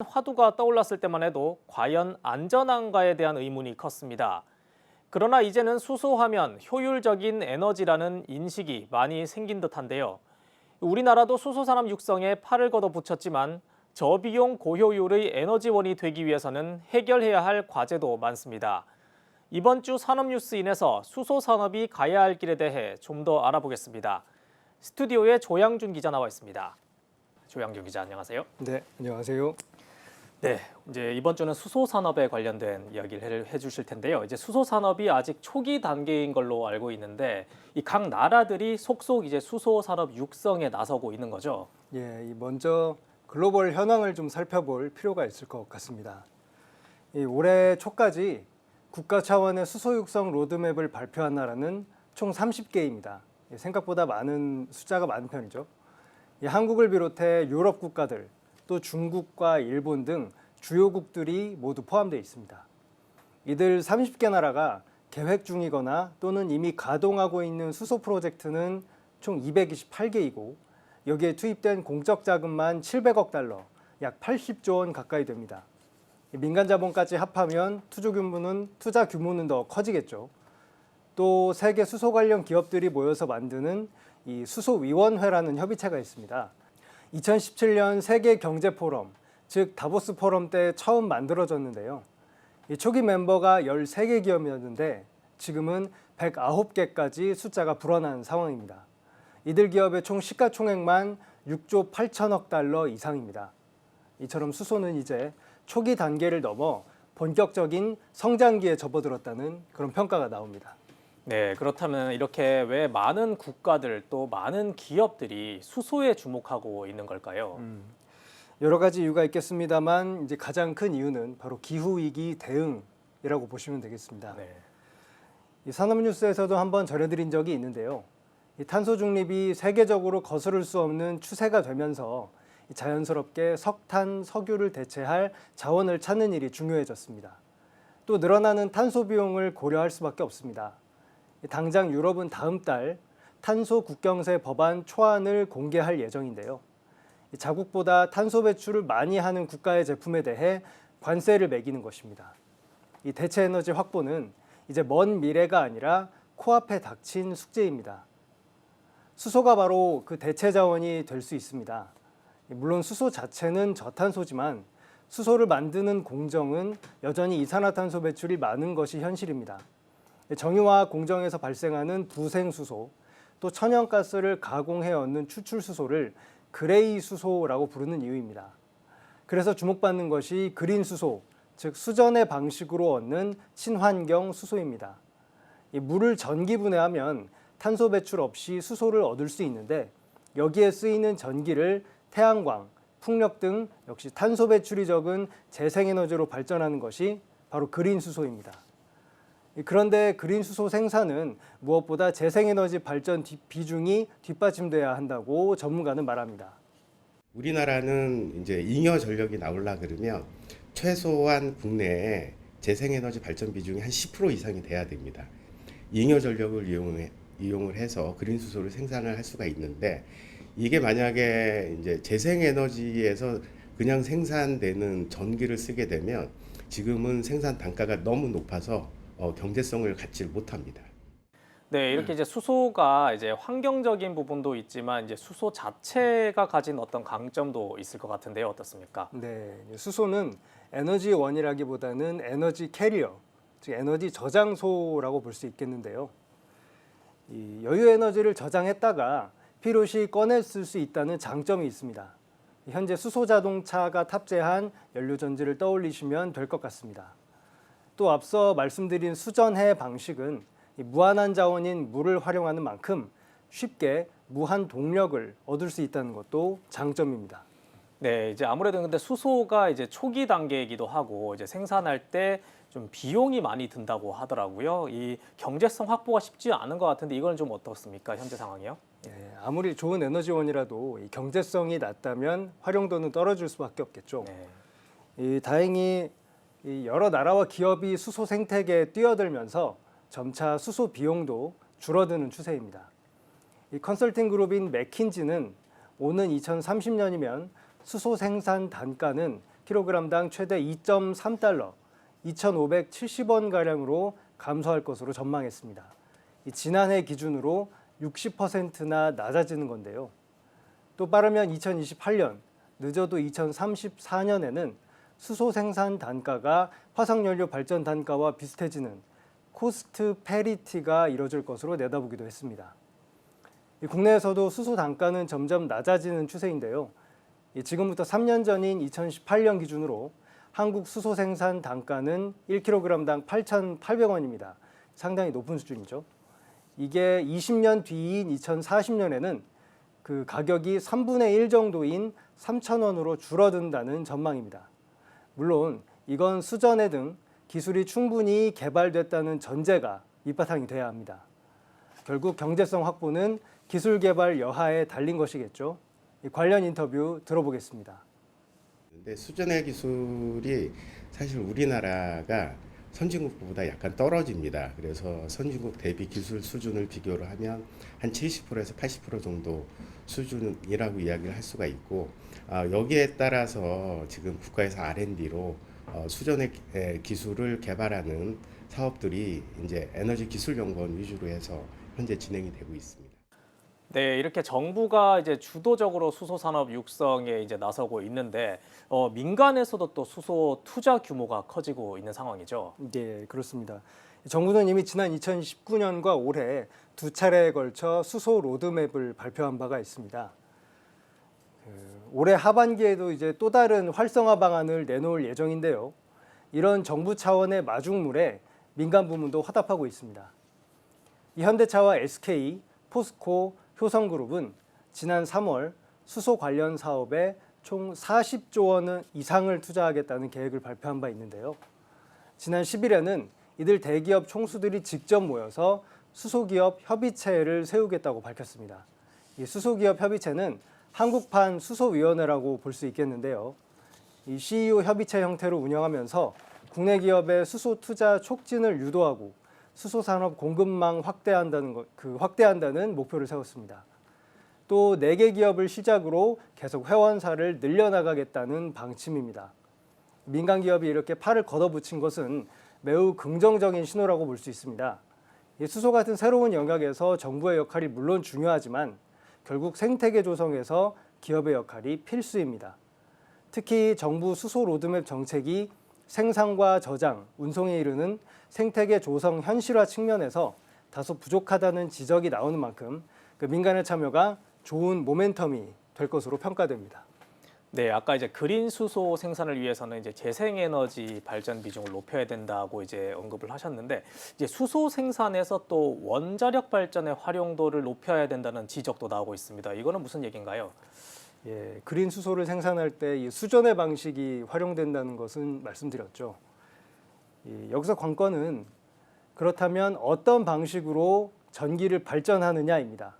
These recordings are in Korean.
화두가 떠올랐을 때만 해도 과연 안전한가에 대한 의문이 컸습니다. 그러나 이제는 수소하면 효율적인 에너지라는 인식이 많이 생긴 듯한데요. 우리나라도 수소산업 육성에 팔을 걷어붙였지만 저비용 고효율의 에너지원이 되기 위해서는 해결해야 할 과제도 많습니다. 이번 주 산업뉴스인에서 수소산업이 가야 할 길에 대해 좀 더 알아보겠습니다. 스튜디오에 조양준 기자 나와 있습니다. 조양준 기자, 안녕하세요. 네, 안녕하세요. 네, 이제 이번 주는 수소 산업에 관련된 이야기를 해주실 텐데요. 이제 수소 산업이 아직 초기 단계인 걸로 알고 있는데 이 각 나라들이 속속 이제 수소 산업 육성에 나서고 있는 거죠. 예, 먼저 글로벌 현황을 좀 살펴볼 필요가 있을 것 같습니다. 올해 초까지 국가 차원의 수소 육성 로드맵을 발표한 나라는 총 30개입니다. 생각보다 숫자가 많은 편이죠. 한국을 비롯해 유럽 국가들, 또 중국과 일본 등 주요국들이 모두 포함되어 있습니다. 이들 30개 나라가 계획 중이거나 또는 이미 가동하고 있는 수소 프로젝트는 총 228개이고 여기에 투입된 공적 자금만 700억 달러, 약 80조 원 가까이 됩니다. 민간 자본까지 합하면 투자 규모는 더 커지겠죠. 또 세계 수소 관련 기업들이 모여서 만드는 이 수소위원회라는 협의체가 있습니다. 2017년 세계 경제 포럼, 즉 다보스 포럼 때 처음 만들어졌는데요. 이 초기 멤버가 13개 기업이었는데 지금은 109개까지 숫자가 불어난 상황입니다. 이들 기업의 총 시가총액만 6조 8천억 달러 이상입니다. 이처럼 수소는 이제 초기 단계를 넘어 본격적인 성장기에 접어들었다는 그런 평가가 나옵니다. 네, 그렇다면 이렇게 왜 많은 국가들 또 많은 기업들이 수소에 주목하고 있는 걸까요? 여러 가지 이유가 있겠습니다만 이제 가장 큰 이유는 바로 기후위기 대응이라고 보시면 되겠습니다. 네. 이 산업뉴스에서도 한번 전해드린 적이 있는데요. 이 탄소 중립이 세계적으로 거스를 수 없는 추세가 되면서 자연스럽게 석탄, 석유를 대체할 자원을 찾는 일이 중요해졌습니다. 또 늘어나는 탄소 비용을 고려할 수밖에 없습니다. 당장 유럽은 다음 달 탄소 국경세 법안 초안을 공개할 예정인데요. 자국보다 탄소 배출을 많이 하는 국가의 제품에 대해 관세를 매기는 것입니다. 이 대체 에너지 확보는 이제 먼 미래가 아니라 코앞에 닥친 숙제입니다. 수소가 바로 그 대체 자원이 될 수 있습니다. 물론 수소 자체는 저탄소지만 수소를 만드는 공정은 여전히 이산화탄소 배출이 많은 것이 현실입니다. 정유화학 공정에서 발생하는 부생수소, 또 천연가스를 가공해 얻는 추출수소를 그레이 수소라고 부르는 이유입니다. 그래서 주목받는 것이 그린 수소, 즉 수전의 방식으로 얻는 친환경 수소입니다. 물을 전기분해하면 탄소 배출 없이 수소를 얻을 수 있는데 여기에 쓰이는 전기를 태양광, 풍력 등 역시 탄소 배출이 적은 재생에너지로 발전하는 것이 바로 그린 수소입니다. 그런데 그린 수소 생산은 무엇보다 재생에너지 발전 비중이 뒷받침돼야 한다고 전문가는 말합니다. 우리나라는 이제 잉여 전력이 나오려 그러면 최소한 국내에 재생에너지 발전 비중이 한 10% 이상이 돼야 됩니다. 잉여 전력을 이용을 해서 그린 수소를 생산을 할 수가 있는데 이게 만약에 이제 재생에너지에서 그냥 생산되는 전기를 쓰게 되면 지금은 생산 단가가 너무 높아서 경제성을 갖지 못합니다. 네, 이렇게 이제 수소가 이제 환경적인 부분도 있지만 이제 수소 자체가 가진 어떤 강점도 있을 것 같은데요. 어떻습니까? 네, 수소는 에너지원이라기보다는 에너지 캐리어, 즉 에너지 저장소라고 볼 수 있겠는데요. 이 여유 에너지를 저장했다가 필요시 꺼내 쓸 수 있다는 장점이 있습니다. 현재 수소 자동차가 탑재한 연료 전지를 떠올리시면 될 것 같습니다. 또 앞서 말씀드린 수전해 방식은 무한한 자원인 물을 활용하는 만큼 쉽게 무한 동력을 얻을 수 있다는 것도 장점입니다. 네, 이제 아무래도 근데 수소가 이제 초기 단계이기도 하고 이제 생산할 때 좀 비용이 많이 든다고 하더라고요. 이 경제성 확보가 쉽지 않은 것 같은데 이건 좀 어떻습니까? 현재 상황이요? 아무리 좋은 에너지원이라도 이 경제성이 낮다면 활용도는 떨어질 수밖에 없겠죠. 네. 다행히 여러 나라와 기업이 수소 생태계에 뛰어들면서 점차 수소 비용도 줄어드는 추세입니다. 이 컨설팅 그룹인 맥킨지는 오는 2030년이면 수소 생산 단가는 킬로그램당 최대 2.3달러, 2,570원가량으로 감소할 것으로 전망했습니다. 지난해 기준으로 60%나 낮아지는 건데요. 또 빠르면 2028년, 늦어도 2034년에는 수소 생산 단가가 화석연료 발전 단가와 비슷해지는 코스트 패리티가 이뤄질 것으로 내다보기도 했습니다. 국내에서도 수소 단가는 점점 낮아지는 추세인데요. 지금부터 3년 전인 2018년 기준으로 한국 수소 생산 단가는 1kg당 8,800원입니다. 상당히 높은 수준이죠. 이게 20년 뒤인 2040년에는 그 가격이 3분의 1 정도인 3,000원으로 줄어든다는 전망입니다. 물론 이건 수전해 등 기술이 충분히 개발됐다는 전제가 밑바탕이 돼야 합니다. 결국 경제성 확보는 기술 개발 여하에 달린 것이겠죠. 관련 인터뷰 들어보겠습니다. 근데 수전해 기술이 사실 우리나라가 선진국보다 약간 떨어집니다. 그래서 선진국 대비 기술 수준을 비교를 하면 한 70%에서 80% 정도 수준이라고 이야기를 할 수가 있고, 여기에 따라서 지금 국가에서 R&D로 수전의 기술을 개발하는 사업들이 이제 에너지기술연구원 위주로 해서 현재 진행이 되고 있습니다. 네, 이렇게 정부가 이제 주도적으로 수소 산업 육성에 이제 나서고 있는데 민간에서도 또 수소 투자 규모가 커지고 있는 상황이죠. 네, 그렇습니다. 정부는 이미 지난 2019년과 올해 두 차례에 걸쳐 수소 로드맵을 발표한 바가 있습니다. 올해 하반기에도 이제 또 다른 활성화 방안을 내놓을 예정인데요. 이런 정부 차원의 마중물에 민간 부문도 화답하고 있습니다. 이 현대차와 SK, 포스코, 효성그룹은 지난 3월 수소 관련 사업에 총 40조 원 이상을 투자하겠다는 계획을 발표한 바 있는데요. 지난 10일에는 이들 대기업 총수들이 직접 모여서 수소기업 협의체를 세우겠다고 밝혔습니다. 이 수소기업 협의체는 한국판 수소위원회라고 볼 수 있겠는데요. 이 CEO 협의체 형태로 운영하면서 국내 기업의 수소 투자 촉진을 유도하고 수소 산업 공급망 확대한다는 목표를 세웠습니다. 또 4개 기업을 시작으로 계속 회원사를 늘려나가겠다는 방침입니다. 민간 기업이 이렇게 팔을 걷어붙인 것은 매우 긍정적인 신호라고 볼 수 있습니다. 수소 같은 새로운 영역에서 정부의 역할이 물론 중요하지만 결국 생태계 조성에서 기업의 역할이 필수입니다. 특히 정부 수소 로드맵 정책이 생산과 저장, 운송에 이르는 생태계 조성 현실화 측면에서 다소 부족하다는 지적이 나오는 만큼 그 민간의 참여가 좋은 모멘텀이 될 것으로 평가됩니다. 네, 아까 이제 그린 수소 생산을 위해서는 이제 재생에너지 발전 비중을 높여야 된다고 이제 언급을 하셨는데, 이제 수소 생산에서 또 원자력 발전의 활용도를 높여야 된다는 지적도 나오고 있습니다. 이거는 무슨 얘기인가요? 예, 그린 수소를 생산할 때 이 수전의 방식이 활용된다는 것은 말씀드렸죠. 여기서 관건은 그렇다면 어떤 방식으로 전기를 발전하느냐입니다.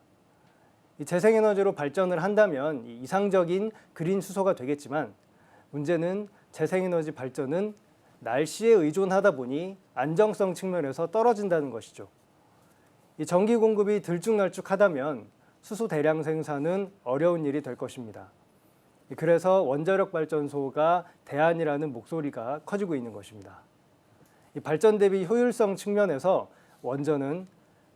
이 재생에너지로 발전을 한다면 이상적인 그린 수소가 되겠지만 문제는 재생에너지 발전은 날씨에 의존하다 보니 안정성 측면에서 떨어진다는 것이죠. 이 전기 공급이 들쭉날쭉하다면 수소 대량 생산은 어려운 일이 될 것입니다. 그래서 원자력 발전소가 대안이라는 목소리가 커지고 있는 것입니다. 이 발전 대비 효율성 측면에서 원전은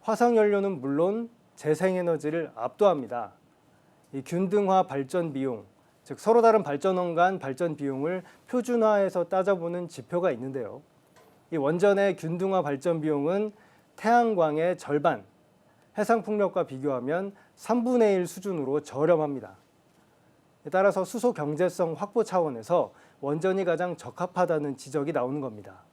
화석연료는 물론 재생에너지를 압도합니다. 이 균등화 발전 비용, 즉 서로 다른 발전원 간 발전 비용을 표준화해서 따져보는 지표가 있는데요. 이 원전의 균등화 발전 비용은 태양광의 절반, 해상풍력과 비교하면 3분의 1 수준으로 저렴합니다. 따라서 수소 경제성 확보 차원에서 원전이 가장 적합하다는 지적이 나오는 겁니다.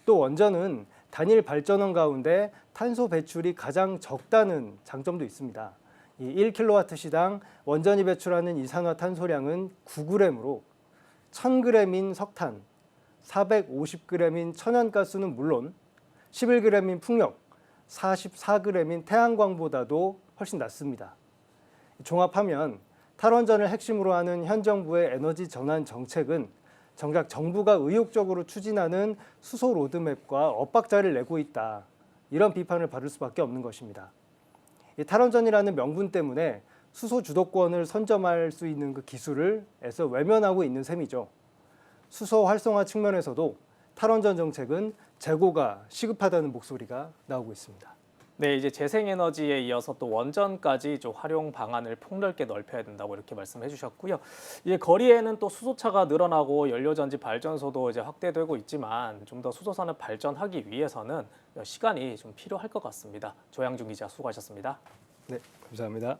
또 원전은 단일 발전원 가운데 탄소 배출이 가장 적다는 장점도 있습니다. 이 1kW시당 원전이 배출하는 이산화탄소량은 9g으로 1000g인 석탄, 450g인 천연가스는 물론 11g인 풍력, 44g인 태양광보다도 훨씬 낮습니다. 종합하면 탈원전을 핵심으로 하는 현 정부의 에너지 전환 정책은 정작 정부가 의욕적으로 추진하는 수소 로드맵과 엇박자를 내고 있다. 이런 비판을 받을 수밖에 없는 것입니다. 이 탈원전이라는 명분 때문에 수소 주도권을 선점할 수 있는 그 기술을 애써 외면하고 있는 셈이죠. 수소 활성화 측면에서도 탈원전 정책은 재고가 시급하다는 목소리가 나오고 있습니다. 네, 이제 재생에너지에 이어서 또 원전까지 좀 활용 방안을 폭넓게 넓혀야 된다고 이렇게 말씀해 주셨고요. 이제 거리에는 또 수소차가 늘어나고 연료전지 발전소도 이제 확대되고 있지만 좀 더 수소산업 발전하기 위해서는 시간이 좀 필요할 것 같습니다. 조양준 기자 수고하셨습니다. 네, 감사합니다.